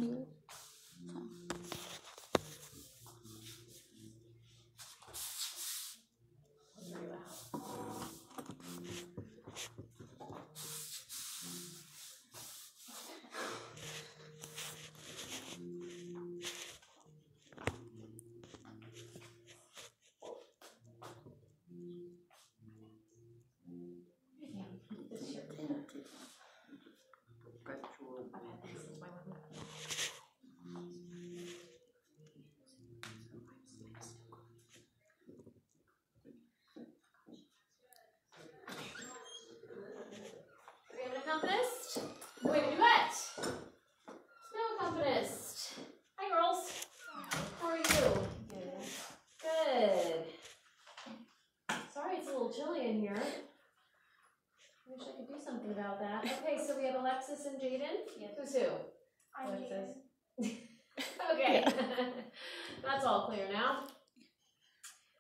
New. Accompanist? Wait, duet. No accompanist. Hi, girls. How are you? Good. Good. Sorry, it's a little chilly in here. I wish I could do something about that. Okay, so we have Alexis and Jaden. Yes. Who's who? I'm Alexis. Okay. That's all clear now.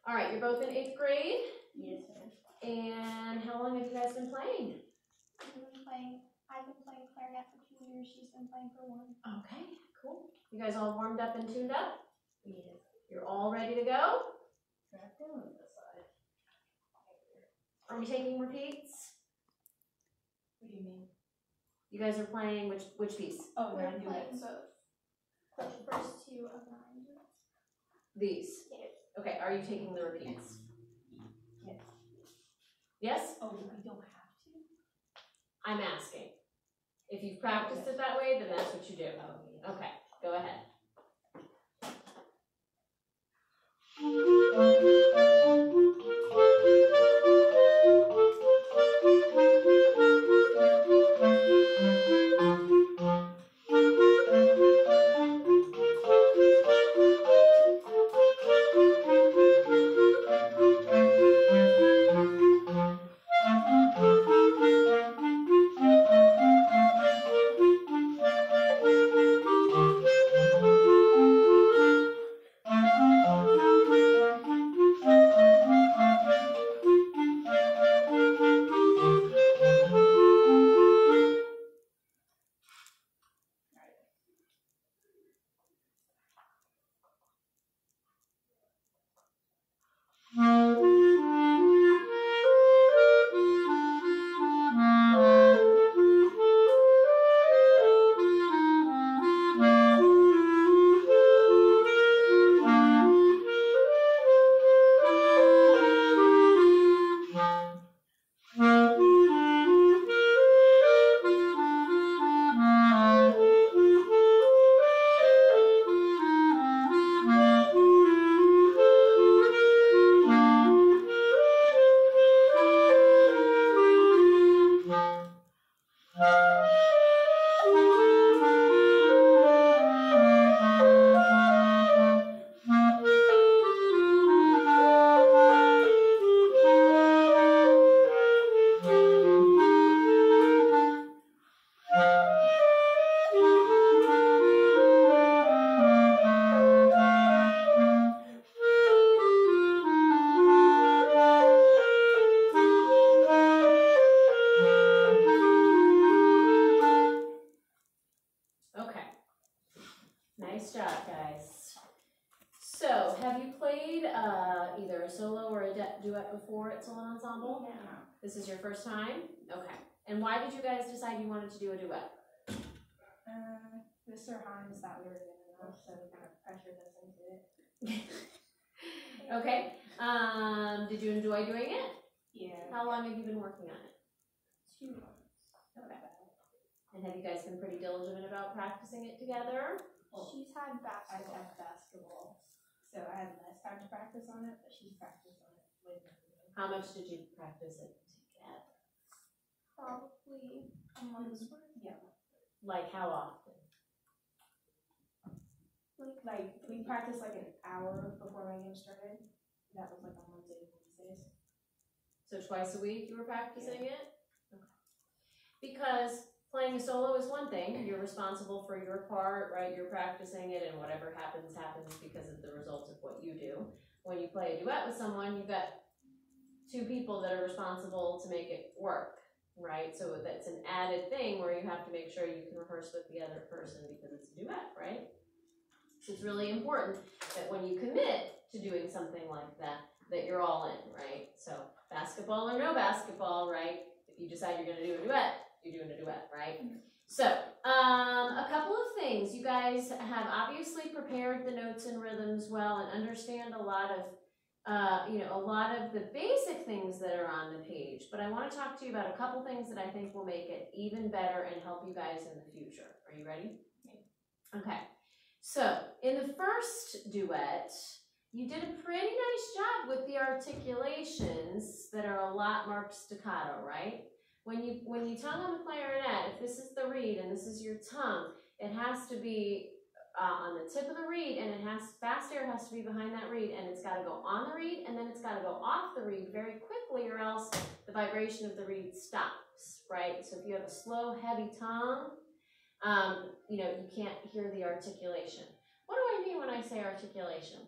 All right, you're both in 8th grade. Yes, sir. And how long have you guys been playing? I've been playing clarinet for 2 years. She's been playing for 1. Okay, cool. You guys all warmed up and tuned up? Yes. You're all ready to go? Track down on this side. Are we taking repeats? What do you mean? You guys are playing which piece? Oh, We're 9 playing duets. both. The first 2 of 9 duets. These? Yes. Okay, are you taking the repeats? Yes. Yes? Oh, we don't have to? I'm asking. If you've practiced it that way, then that's what you do. Okay, go ahead. Nice job, guys. So, have you played either a solo or a duet before at Solo Ensemble? No. This is your first time? Okay. And why did you guys decide you wanted to do a duet? Mr. Hines thought we were good enough, so he kind of pressured us into it. Okay. Did you enjoy doing it? Yeah. How long have you been working on it? 2 months. Okay. And have you guys been pretty diligent about practicing it together? She's had I've basketball. had basketball, so I had less time to practice on it, but she's practiced on it way more than me. How much did you practice it together? Probably a month's worth. Yeah. Like how often? Like we practiced like an hour before my game started. That was like on Monday and Wednesdays. So twice a week you were practicing it? Okay. Because playing a solo is one thing. You're responsible for your part, right? You're practicing it, and whatever happens, happens because of the results of what you do. When you play a duet with someone, you've got 2 people that are responsible to make it work. right? So that's an added thing where you have to make sure you can rehearse with the other person because it's a duet, right? So it's really important that when you commit to doing something like that, that you're all in, right? So basketball or no basketball, right? If you decide you're gonna do a duet, you're doing a duet, right? So, a couple of things. You guys have obviously prepared the notes and rhythms well and understand a lot of a lot of the basic things that are on the page, but I want to talk to you about a couple things that I think will make it even better and help you guys in the future. Are you ready? Okay. So, in the first duet, you did a pretty nice job with the articulations that are a lot more staccato, right? When you tongue on the clarinet, if this is the reed and this is your tongue, it has to be on the tip of the reed, and fast air has to be behind that reed, and it's got to go on the reed, and then it's got to go off the reed very quickly, or else the vibration of the reed stops, right? So if you have a slow, heavy tongue, you can't hear the articulation. What do I mean when I say articulation?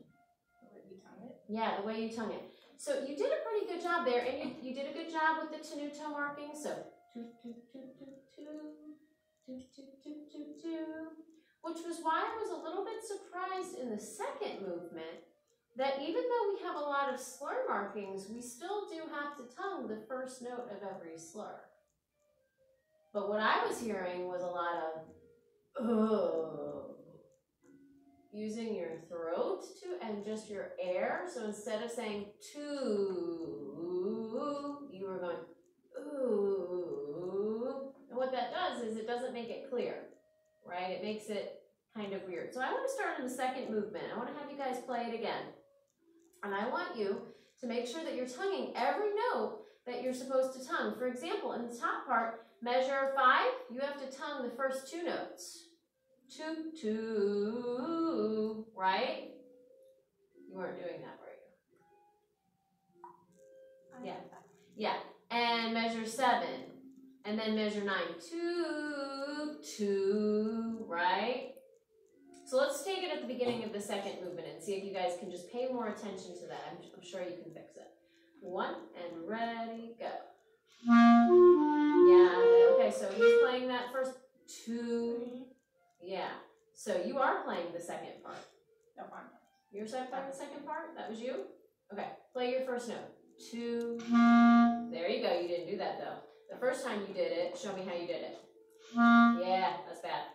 The way you tongue it? Yeah, the way you tongue it. So you did a pretty good job there, and you did a good job with the tenuto marking. So, toot, toot, toot, toot, toot, toot, toot, toot, toot. Which was why I was a little bit surprised in the second movement that even though we have a lot of slur markings, we still do have to tongue the first note of every slur. But what I was hearing was a lot of using your throat and just your air. So instead of saying to, you were going ooh. And what that does is it doesn't make it clear. Right? It makes it kind of weird. So I want to start in the second movement. I want to have you guys play it again. And I want you to make sure that you're tonguing every note that you're supposed to tongue. For example, in the top part, measure 5, you have to tongue the first 2 notes. 2, 2, right? You weren't doing that, were you? Yeah. Yeah. And measure 7. And then measure 9, 2, 2, right? So let's take it at the beginning of the second movement and see if you guys can just pay more attention to that. I'm sure you can fix it. 1, and ready, go. Yeah, okay, so he's playing that first 2. Yeah, so you are playing the second part. No, fine. You're playing the second part? That was you? Okay, play your first note. 2. There you go, you didn't do that though. The first time you did it, show me how you did it. Yeah, that's bad.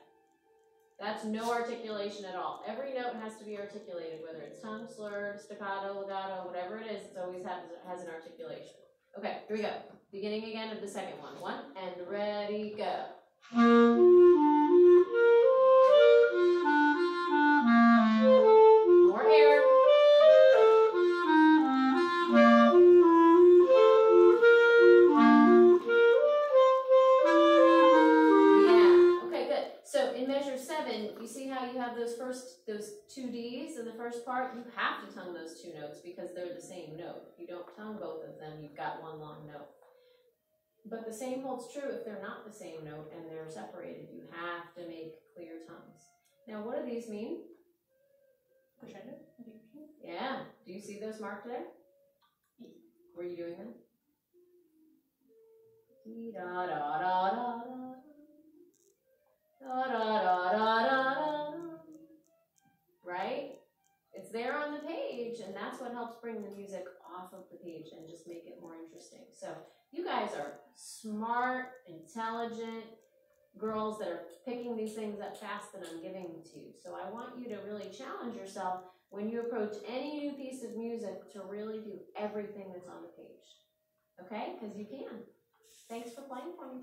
That's no articulation at all. Every note has to be articulated, whether it's tongue, slur, staccato, legato, whatever it is, it always has an articulation. Okay, here we go. Beginning again of the second one. 1, and ready, go. More air. So in measure 7, you see how you have those 2 Ds in the first part? You have to tongue those 2 notes because they're the same note. If you don't tongue both of them, you've got one long note. But the same holds true if they're not the same note and they're separated. You have to make clear tongues. Now, what do these mean? Crescendo? Yeah. Do you see those marked there? Were you doing them? Da da da da da. Da, da, da, da, da, da. Right? It's there on the page, and that's what helps bring the music off of the page and just make it more interesting. So you guys are smart, intelligent girls that are picking these things up fast and I'm giving them to you. So I want you to really challenge yourself when you approach any new piece of music to really do everything that's on the page. Okay? Because you can. Thanks for playing for me.